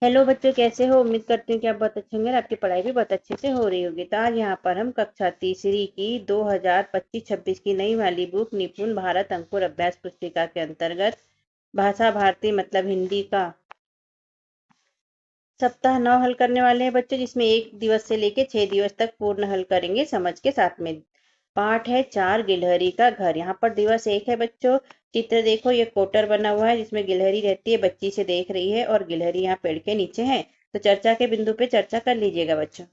Hello बच्चों, कैसे हो? उम्मीद करती हूँ कि आप बहुत अच्छे होंगे और आपकी पढ़ाई भी बहुत अच्छे से हो रही होगी। तो आज यहाँ पर हम कक्षा तीसरी की 2025-26 की नई वाली बुक निपुण भारत अंकुर अभ्यास पुस्तिका के अंतर्गत भाषा भारती मतलब हिंदी का सप्ताह 9 हल करने वाले हैं बच्चों, जिसमें 1 दिवस से लेके 6 दिवस तक पूर्ण हल करेंगे समझ के साथ में। पाठ है 4 गिलहरी का घर। यहाँ पर दिवस 1 है बच्चों। चित्र देखो, ये कोटर बना हुआ है जिसमें गिलहरी रहती है, बच्ची से देख रही है और गिलहरी यहाँ पेड़ के नीचे है। तो चर्चा के बिंदु पे चर्चा कर लीजिएगा बच्चों।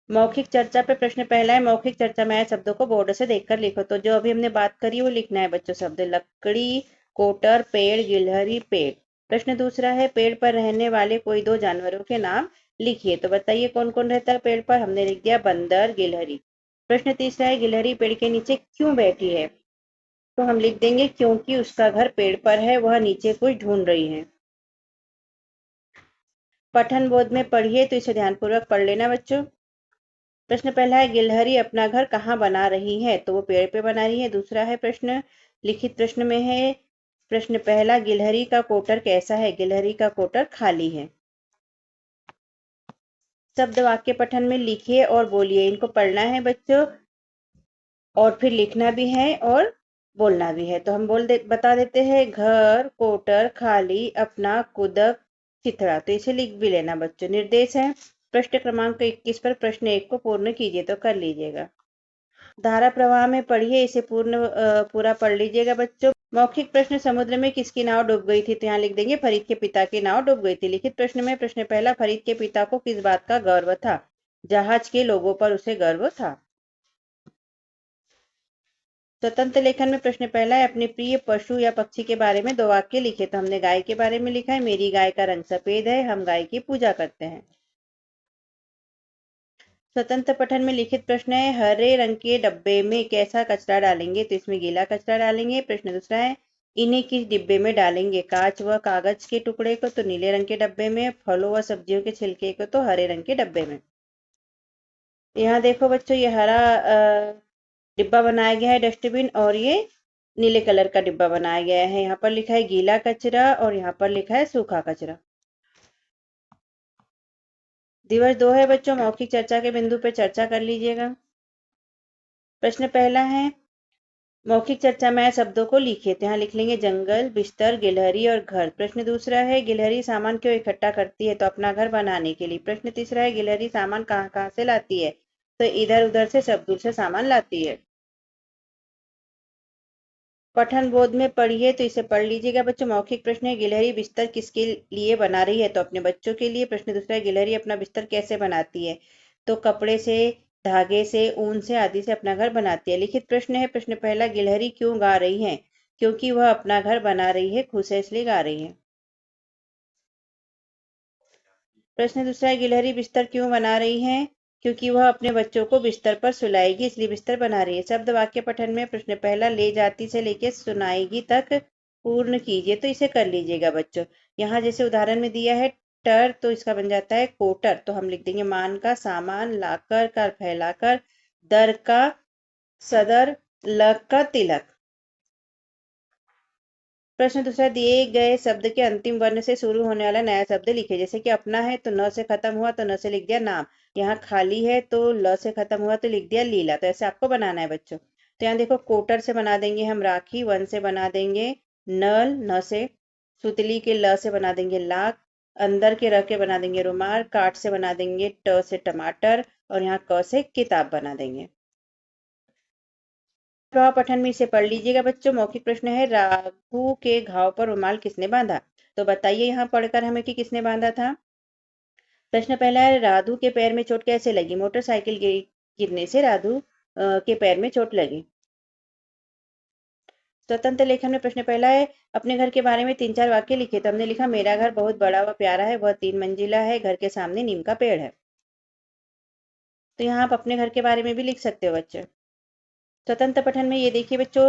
मौखिक चर्चा पे प्रश्न पहला है, मौखिक चर्चा में आए शब्दों को बोर्ड से देखकर लिखो। तो जो अभी हमने बात करी वो लिखना है बच्चों। शब्द लकड़ी, कोटर, पेड़, गिलहरी, पेड़। प्रश्न दूसरा है, पेड़ पर रहने वाले कोई 2 जानवरों के नाम लिखिए। तो बताइए कौन कौन रहता है पेड़ पर? हमने लिख दिया बंदर, गिलहरी। प्रश्न तीसरा है, गिलहरी पेड़ के नीचे क्यों बैठी है? तो हम लिख देंगे क्योंकि उसका घर पेड़ पर है, वह नीचे कुछ ढूंढ रही है। पठन बोध में पढ़िए, तो इसे ध्यानपूर्वक पढ़ लेना बच्चों। प्रश्न पहला है, गिलहरी अपना घर कहाँ बना रही है? तो वो पेड़ पे बना रही है। दूसरा है प्रश्न, लिखित प्रश्न में है प्रश्न पहला, गिलहरी का कोटर कैसा है? गिलहरी का कोटर खाली है। शब्द वाक्य पठन में लिखिए और बोलिए। इनको पढ़ना है बच्चों और फिर लिखना भी है और बोलना भी है। तो हम बता देते हैं, घर, कोटर, खाली, अपना, कुदक, चिथड़ा। तो इसे लिख भी लेना बच्चों। निर्देश है, पृष्ठ क्रमांक 21 पर प्रश्न 1 को पूर्ण कीजिए। तो कर लीजिएगा। धारा प्रवाह में पढ़िए, इसे पूरा पढ़ लीजिएगा बच्चों। मौखिक प्रश्न, समुद्र में किसकी नाव डूब गई थी? तो यहाँ लिख देंगे फरीद के पिता की नाव डूब गई थी। लिखित प्रश्न में प्रश्न पहला, फरीद के पिता को किस बात का गर्व था? जहाज के लोगों पर उसे गर्व था। स्वतंत्र लेखन में प्रश्न पहला है, अपने प्रिय पशु या पक्षी के बारे में 2 वाक्य लिखे। तो हमने गाय के बारे में लिखा है, मेरी गाय का रंग सफेद है, हम गाय की पूजा करते हैं। स्वतंत्र पठन में लिखित प्रश्न है, हरे रंग के डब्बे में कैसा कचरा डालेंगे? तो इसमें गीला कचरा डालेंगे। प्रश्न दूसरा है, इन्हें किस डिब्बे में डालेंगे? कांच व कागज के टुकड़े को तो नीले रंग के डब्बे में, फलों व सब्जियों के छिलके को तो हरे रंग के डब्बे में। यहाँ देखो बच्चों, ये हरा डिब्बा बनाया गया है डस्टबिन, और ये नीले कलर का डिब्बा बनाया गया है। यहाँ पर लिखा है गीला कचरा और यहाँ पर लिखा है सूखा कचरा। दिवस 2 है बच्चों, मौखिक चर्चा के बिंदु पे चर्चा कर लीजिएगा। प्रश्न पहला है, मौखिक चर्चा में आए शब्दों को लिखिए। तो यहाँ लिख लेंगे जंगल, बिस्तर, गिलहरी और घर। प्रश्न दूसरा है, गिलहरी सामान क्यों इकट्ठा करती है? तो अपना घर बनाने के लिए। प्रश्न तीसरा है, गिलहरी सामान कहाँ कहाँ से लाती है? तो इधर उधर से, सब दूर से सामान लाती है। पठन बोध में पढ़िए, तो इसे पढ़ लीजिएगा बच्चों। मौखिक प्रश्न है, गिलहरी बिस्तर किसके लिए बना रही है? तो अपने बच्चों के लिए। प्रश्न दूसरा है, गिलहरी अपना बिस्तर कैसे बनाती है? तो कपड़े से, धागे से, ऊन से आदि से अपना घर बनाती है। लिखित प्रश्न है, प्रश्न पहला, गिलहरी क्यों गा रही है? क्योंकि वह अपना घर बना रही है, खुश है इसलिए गा रही है। प्रश्न दूसरा है, गिलहरी बिस्तर क्यों बना रही है? क्योंकि वह अपने बच्चों को बिस्तर पर सुलाएगी इसलिए बिस्तर बना रही है। शब्द वाक्य पठन में प्रश्न पहला, ले जाती से लेके सुनाएगी तक पूर्ण कीजिए। तो इसे कर लीजिएगा बच्चों। यहाँ जैसे उदाहरण में दिया है टर, तो इसका बन जाता है कोटर। तो हम लिख देंगे मान का सामान, लाकर का फैलाकर, दर का सदर, लग का तिलक। प्रश्न दूसरा, दिए गए शब्द के अंतिम वर्ण से शुरू होने वाला नया शब्द लिखे। जैसे कि अपना है तो न से खत्म हुआ, तो न से लिख दिया नाम। यहाँ खाली है तो ल से खत्म हुआ तो लिख दिया लीला। तो ऐसे आपको बनाना है बच्चों। तो यहाँ देखो, कोटर से बना देंगे हम राखी, वन से बना देंगे नल, न से। सुतली के ल से बना देंगे लाख, अंदर के र के बना देंगे रुमाल, काट से बना देंगे ट से टमाटर, और यहाँ क से किताब बना देंगे। प्रवाह पठन में इसे पढ़ लीजिएगा बच्चों। मौखिक प्रश्न है, राघु के घाव पर रुमाल किसने बांधा? तो बताइए यहाँ पढ़कर हमें कि किसने बांधा था। प्रश्न पहला है, राधु के पैर में चोट कैसे लगी? मोटरसाइकिल गिरने से राधु के पैर में चोट लगी। स्वतंत्र लेखन में प्रश्न पहला है, अपने घर के बारे में 3-4 वाक्य लिखे। तो हमने लिखा, मेरा घर बहुत बड़ा व प्यारा है, वह 3 मंजिला है, घर के सामने नीम का पेड़ है। तो यहाँ आप अपने घर के बारे में भी लिख सकते हो बच्चे। स्वतंत्र पठन में ये देखिए बच्चों,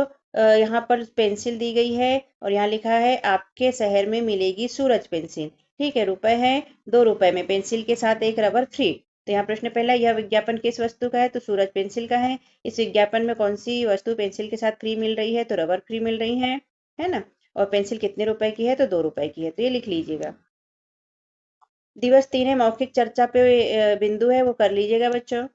यहाँ पर पेंसिल दी गई है और यहाँ लिखा है, आपके शहर में मिलेगी सूरज पेंसिल। ठीक है, रुपए है, 2 रुपए में पेंसिल के साथ एक रबर फ्री। तो यहाँ प्रश्न पहला, यह विज्ञापन किस वस्तु का है? तो सूरज पेंसिल का है। इस विज्ञापन में कौन सी वस्तु पेंसिल के साथ फ्री मिल रही है? तो रबर फ्री मिल रही है। है ना। और पेंसिल कितने रुपए की है, तो 2 रुपए की है, तो ये लिख लीजिएगा। दिवस 3 है मौखिक चर्चा पे बिंदु है वो कर लीजिएगा बच्चों।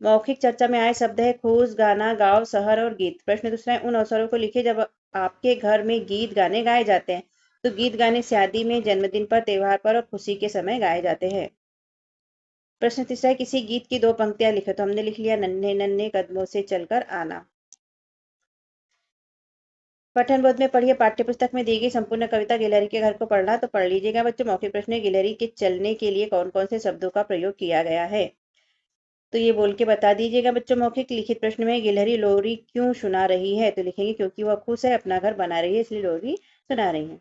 मौखिक चर्चा में आए शब्द है खूस, गाना, गाँव, शहर और गीत। प्रश्न दूसरा है उन अवसरों को लिखिए जब आपके घर में गीत गाने गाए जाते हैं। तो गीत गाने शादी में, जन्मदिन पर, त्योहार पर और खुशी के समय गाए जाते हैं। प्रश्न तीसरा है किसी गीत की 2 पंक्तियां लिखो। तो हमने लिख लिया नन्हे नन्हे कदमों से चलकर आना। पठन बोध में पढ़िए पाठ्य पुस्तक में दी गई संपूर्ण कविता गिलहरी के घर को पढ़ना। तो पढ़ लीजिएगा बच्चों। मौखिक प्रश्न है गिलहरी के चलने के लिए कौन कौन से शब्दों का प्रयोग किया गया है, तो ये बोल के बता दीजिएगा बच्चों। मौखिक लिखित प्रश्न में गिलहरी लोरी क्यों सुना रही है, तो लिखेंगे क्योंकि वह खुश है, अपना घर बना रही है, इसलिए लोरी सुना रही है।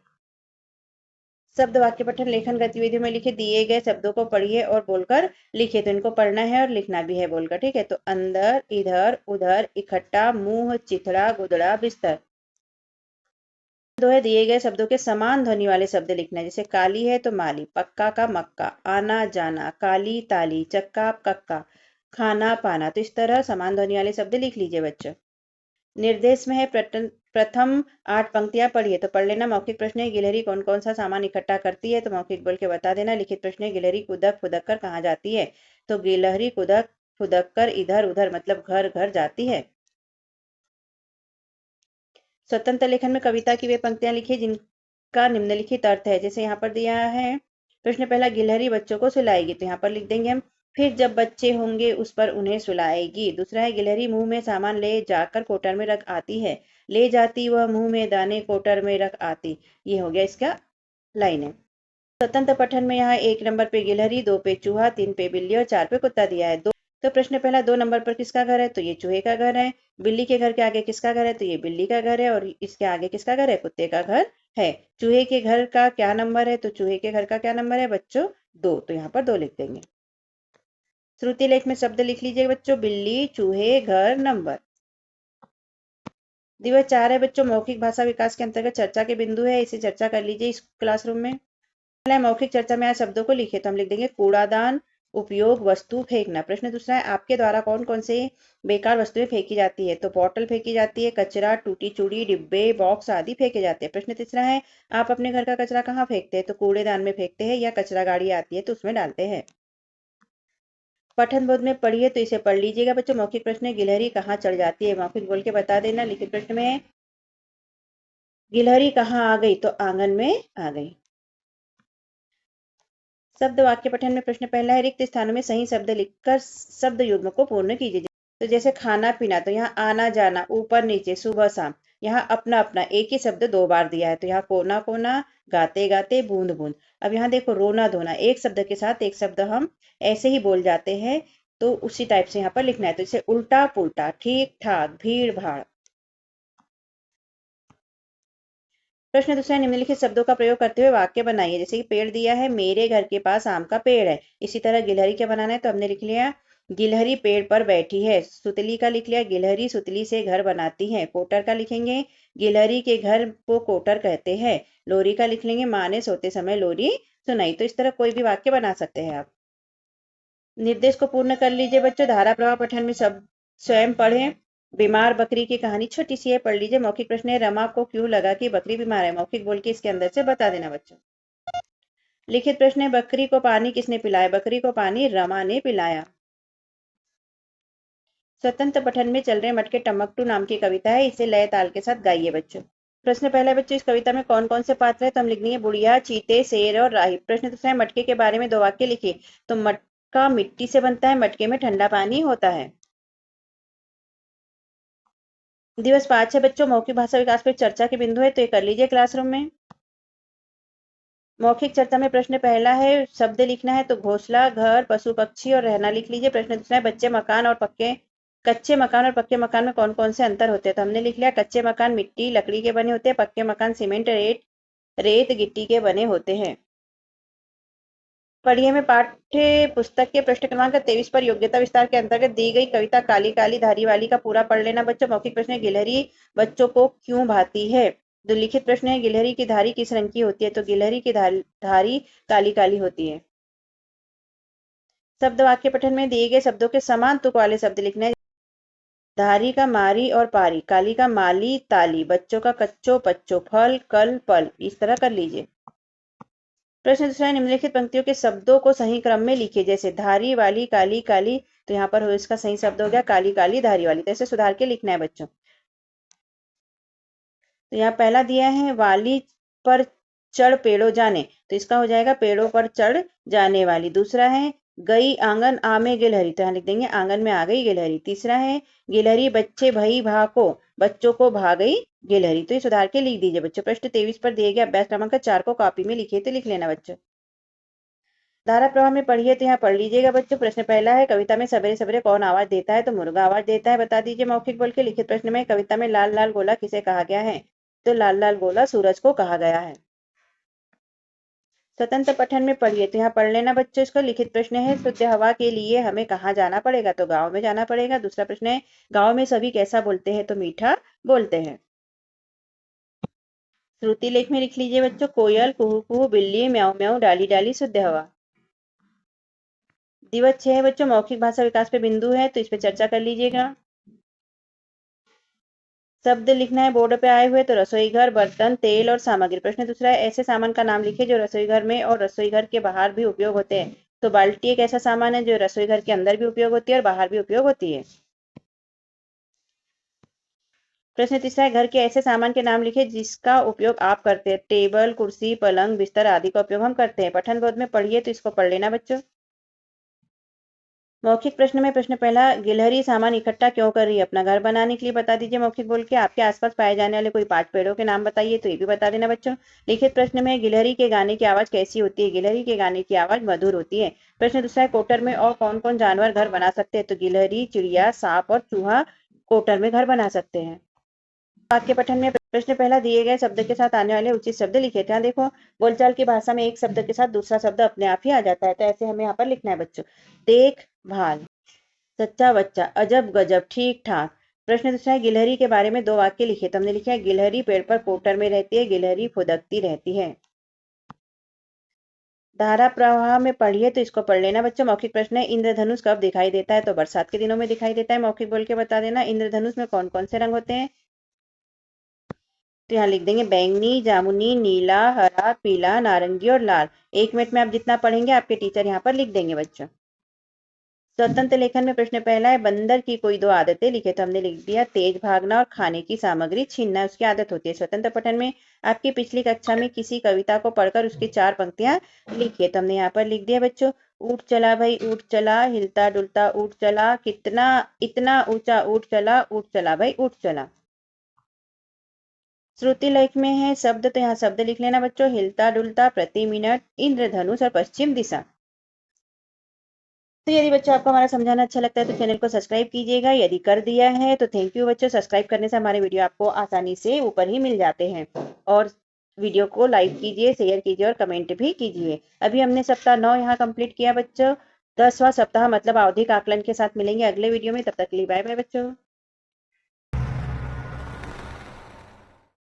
शब्द वाक्य पठन लेखन गतिविधियों में लिखे दिए गए शब्दों को पढ़िए और बोलकर लिखिए। तो इनको पढ़ना है और लिखना भी है बोलकर, ठीक है। तो अंदर, इधर, उधर, इकट्ठा, मुंह, चिथड़ा, गुदड़ा, बिस्तर। दो है दिए गए शब्दों के समान ध्वनि वाले शब्द लिखना है। जैसे काली है तो माली, पक्का का मक्का, आना जाना, काली ताली, चक्का कक्का, खाना पाना। तो इस तरह समान ध्वनि वाले शब्द लिख लीजिए बच्चों। निर्देश में है प्रथम 8 पंक्तियां पढ़िए। तो पढ़ लेना। मौखिक प्रश्न है गिलहरी कौन कौन सा सामान इकट्ठा करती है, तो मौखिक बोल के बता देना। लिखित प्रश्न है गिलहरी कुदक फुदक कर कहाँ जाती है, तो गिलहरी कुदक फुदक कर इधर उधर मतलब घर घर जाती है। स्वतंत्र लेखन में कविता की वे पंक्तियां लिखिए जिनका निम्नलिखित अर्थ है। जैसे यहाँ पर दिया है प्रश्न पहला गिलहरी बच्चों को सुलाएगी, तो यहाँ पर लिख देंगे हम फिर जब बच्चे होंगे उस पर उन्हें सुलाएगी। दूसरा है गिलहरी मुंह में सामान ले जाकर कोटर में रख आती है, ले जाती वह मुंह में दाने कोटर में रख आती। ये हो गया इसका लाइन है। स्वतंत्र पठन में यहाँ 1 नंबर पे गिलहरी, 2 पे चूहा, 3 पे बिल्ली और 4 पे कुत्ता दिया है। तो प्रश्न पहला 2 नंबर पर किसका घर है, तो ये चूहे का घर है। बिल्ली के घर के आगे किसका घर है, तो ये बिल्ली का घर है। और इसके आगे किसका घर है, कुत्ते का घर है। चूहे के घर का क्या नंबर है, तो चूहे के घर का क्या नंबर है बच्चों, 2। तो यहाँ पर 2 लिख देंगे। श्रुति लेख में शब्द लिख लीजिए बच्चों, बिल्ली, चूहे, घर, नंबर। दिवस 4 है बच्चों मौखिक भाषा विकास के अंतर्गत चर्चा के बिंदु है, इसे चर्चा कर लीजिए इस क्लासरूम में। पहला है मौखिक चर्चा में आए शब्दों को लिखे। तो हम लिख देंगे कूड़ादान, उपयोग, वस्तु, फेंकना। प्रश्न दूसरा है आपके द्वारा कौन कौन से बेकार वस्तुएं फेंकी जाती है, तो बॉटल फेंकी जाती है, कचरा, टूटी चूड़ी, डिब्बे, बॉक्स आदि फेंके जाते हैं। प्रश्न तीसरा है आप अपने घर का कचरा कहाँ फेंकते हैं, तो कूड़ेदान में फेंकते हैं या कचरा गाड़ी आती है तो उसमें डालते हैं। पठन बोध में पढ़िए तो इसे पढ़ लीजिएगा बच्चों। मौखिक प्रश्न है गिलहरी कहाँ चढ़ जाती है, मौखिक बोल के बता देना। लिखित प्रश्न में गिलहरी कहाँ आ गई, तो आंगन में आ गई। शब्द वाक्य पठन में प्रश्न पहला है रिक्त स्थानों में सही शब्द लिखकर शब्द युग्म को पूर्ण कीजिए। तो जैसे खाना पीना, तो यहाँ आना जाना, ऊपर नीचे, सुबह शाम। यहाँ अपना अपना एक ही शब्द 2 बार दिया है। तो यहाँ कोना कोना, गाते गाते, बूंद बूंद। अब यहाँ देखो रोना धोना, एक शब्द के साथ एक शब्द हम ऐसे ही बोल जाते हैं, तो उसी टाइप से यहाँ पर लिखना है। तो जैसे उल्टा पुल्टा, ठीक ठाक, भीड़ भाड़। प्रश्न दूसरा निम्नलिखित शब्दों का प्रयोग करते हुए वाक्य बनाइए। जैसे कि पेड़ दिया है, मेरे घर के पास आम का पेड़ है। इसी तरह गिलहरी क्या बनाना है, तो हमने लिख लिया गिलहरी पेड़ पर बैठी है। सुतली का लिख लिया गिलहरी सुतली से घर बनाती है। कोटर का लिखेंगे गिलहरी के घर को कोटर कहते हैं। लोरी का लिख लेंगे माँ ने सोते समय लोरी सुनाई। तो इस तरह कोई भी वाक्य बना सकते हैं आप। निर्देश को पूर्ण कर लीजिए बच्चों। धारा प्रवाह पठन में सब स्वयं पढ़ें। बीमार बकरी की कहानी छोटी सी है, पढ़ लीजिए। मौखिक प्रश्न है रमा को क्यों लगा कि बकरी बीमार है, मौखिक बोल के इसके अंदर से बता देना बच्चों। लिखित प्रश्न है बकरी को पानी किसने पिलाया, बकरी को पानी रमा ने पिलाया। स्वतंत्र पठन में चल रहे मटके टमकटू नाम की कविता है, इसे लय ताल के साथ गाइए बच्चों। प्रश्न पहला बच्चों इस कविता में कौन कौन से पात्र है, तो हम लिख देंगे बुढ़िया, चीते, शेर और राही। प्रश्न दूसरा है मटके के बारे में 2 वाक्य लिखिए। तो मटका मिट्टी से बनता है, मटके में ठंडा पानी होता है। दिवस 5 है बच्चों मौखिक भाषा विकास पर चर्चा के बिंदु है, तो ये कर लीजिए क्लासरूम में। मौखिक चर्चा में प्रश्न पहला है शब्द लिखना है, तो घोंसला, घर, पशु पक्षी और रहना लिख लीजिए। प्रश्न दूसरा है बच्चे मकान और पक्के कच्चे मकान और पक्के मकान में कौन कौन से अंतर होते हैं, तो हमने लिख लिया कच्चे मकान मिट्टी लकड़ी के बने होते हैं, पक्के मकान सीमेंट रेत गिट्टी के बने होते हैं। पढ़िए में पाठ्य पुस्तक के पृष्ठ क्रमांक 23 पर योग्यता विस्तार के अंतर्गत दी गई कविता काली काली धारी वाली का पूरा पढ़ लेना बच्चों। मौखिक प्रश्न है गिलहरी बच्चों को क्यों भाती है, तो लिखित प्रश्न है गिलहरी की धारी किस रंग की होती है, तो गिलहरी की धारी काली काली होती है। शब्द वाक्य पठन में दिए गए शब्दों के समान तुक वाले शब्द लिखने हैं। धारी का मारी और पारी, काली का माली ताली, बच्चों का कच्चो पच्चो, फल कल पल। इस तरह कर लीजिए। प्रश्न दूसरा, निम्नलिखित पंक्तियों के शब्दों को सही क्रम में लिखिए। जैसे धारी वाली काली काली, तो यहाँ पर इसका सही शब्द हो गया काली काली धारी वाली। तो ऐसे सुधार के लिखना है बच्चों। तो यहाँ पहला दिया है वाली पर चढ़ पेड़ों जाने, तो इसका हो जाएगा पेड़ों पर चढ़ जाने वाली। दूसरा है गई आंगन आमे गिलहरी, तो यहाँ लिख देंगे आंगन में आ गई गिलहरी। तीसरा है गिलहरी बच्चे भई भाको, बच्चों को भा गई गिलहरी। तो ये सुधार के लिख दीजिए बच्चों। पृष्ठ 23 पर दिए गए अभ्यास क्रमांक 4 को कॉपी में लिखिए, तो लिख लेना बच्चों। धारा प्रवाह में पढ़िए, तो यहाँ पढ़ लीजिएगा बच्चों। प्रश्न पहला है कविता में सवेरे सवेरे कौन आवाज देता है, तो मुर्गा आवाज देता है, बता दीजिए मौखिक बोल के। लिखित प्रश्न में कविता में लाल लाल गोला किसे कहा गया है, तो लाल लाल गोला सूरज को कहा गया है। स्वतंत्र पठन में पढ़िए, तो यहाँ पढ़ लेना बच्चों इसको। लिखित प्रश्न है शुद्ध हवा के लिए हमें कहाँ जाना पड़ेगा, तो गाँव में जाना पड़ेगा। दूसरा प्रश्न है गाँव में सभी कैसा बोलते हैं, तो मीठा बोलते हैं। श्रुति लेख में लिख लीजिए बच्चों, कोयल कुहू कुहू, बिल्ली म्याऊ म्याऊ, डाली डाली शुद्ध हवा। दिवस 6 है बच्चों, मौखिक भाषा विकास पे बिंदु है, तो इस पे चर्चा कर लीजिएगा। शब्द लिखना है बोर्ड पे आए हुए, तो रसोई घर, बर्तन, तेल और सामग्री। प्रश्न दूसरा है ऐसे सामान का नाम लिखिए जो रसोई घर में और रसोई घर के बाहर भी उपयोग होते हैं, तो बाल्टी एक ऐसा सामान है जो रसोई घर के अंदर भी उपयोग होती है और बाहर भी उपयोग होती है। प्रश्न तीसरा है घर के ऐसे सामान के नाम लिखिए जिसका उपयोग आप करते हैं, टेबल कुर्सी पलंग बिस्तर आदि का उपयोग हम करते हैं। पठन बोध में पढ़िए, तो इसको पढ़ लेना बच्चों। मौखिक प्रश्न में प्रश्न पहला, गिलहरी सामान इकट्ठा क्यों कर रही है, अपना घर बनाने के लिए, बता दीजिए मौखिक बोल के। आपके आसपास पाए जाने वाले कोई 5 पेड़ों के नाम बताइए, तो ये भी बता देना बच्चों। लिखित प्रश्न में गिलहरी के गाने की आवाज कैसी होती है, गिलहरी के गाने की आवाज मधुर होती है। प्रश्न दूसरा है कोटर में और कौन कौन जानवर घर बना सकते हैं, तो गिलहरी चिड़िया सांप और चूहा कोटर में घर बना सकते हैं। वाक्य पठन में प्रश्न पहला, दिए गए शब्द के साथ आने वाले उचित शब्द लिखे। यहाँ देखो बोलचाल की भाषा में एक शब्द के साथ दूसरा शब्द अपने आप ही आ जाता है, तो ऐसे हमें यहाँ पर लिखना है बच्चों। देखभाल, सच्चा बच्चा, अजब गजब, ठीक ठाक। प्रश्न दूसरा है गिलहरी के बारे में 2 वाक्य लिखे, तो हमने लिखा है गिलहरी पेड़ पर कोटर में रहती है, गिलहरी फुदकती रहती है। धारा प्रवाह में पढ़िए, तो इसको पढ़ लेना बच्चों। मौखिक प्रश्न है इंद्रधनुष कब दिखाई देता है, तो बरसात के दिनों में दिखाई देता है। मौखिक बोल के बता देना इंद्रधनुष में कौन कौन से रंग होते हैं, तो यहाँ लिख देंगे बैंगनी जामुनी नीला हरा पीला नारंगी और लाल। 1 मिनट में आप जितना पढ़ेंगे आपके टीचर यहाँ पर लिख देंगे बच्चों। स्वतंत्र लेखन में प्रश्न पहला है बंदर की कोई 2 आदतें लिखे, तो हमने लिख दिया तेज भागना और खाने की सामग्री छीनना उसकी आदत होती है। स्वतंत्र पठन में आपकी पिछली कक्षा में किसी कविता को पढ़कर उसकी 4 पंक्तियां लिखिए, तो हमने यहाँ पर लिख दिया बच्चों। ऊँट चला भाई ऊँट चला, हिलता डुलता ऊँट चला, कितना इतना ऊंचा ऊँट चला भाई ऊँट चला। श्रुति लेख में है शब्द, तो यहाँ शब्द लिख लेना बच्चों, हिलता डुलता, प्रति मिनट, इंद्रधनुष और पश्चिम दिशा। तो यदि बच्चों आपको हमारा समझाना अच्छा लगता है तो चैनल को सब्सक्राइब कीजिएगा, यदि कर दिया है तो थैंक यू बच्चों। सब्सक्राइब करने से हमारे वीडियो आपको आसानी से ऊपर ही मिल जाते हैं। और वीडियो को लाइक कीजिए, शेयर कीजिए और कमेंट भी कीजिए। अभी हमने सप्ताह 9 यहाँ कंप्लीट किया बच्चों। 10वां सप्ताह मतलब आवधिक आकलन के साथ मिलेंगे अगले वीडियो में, तब तक के लिए बाय बाय बच्चों।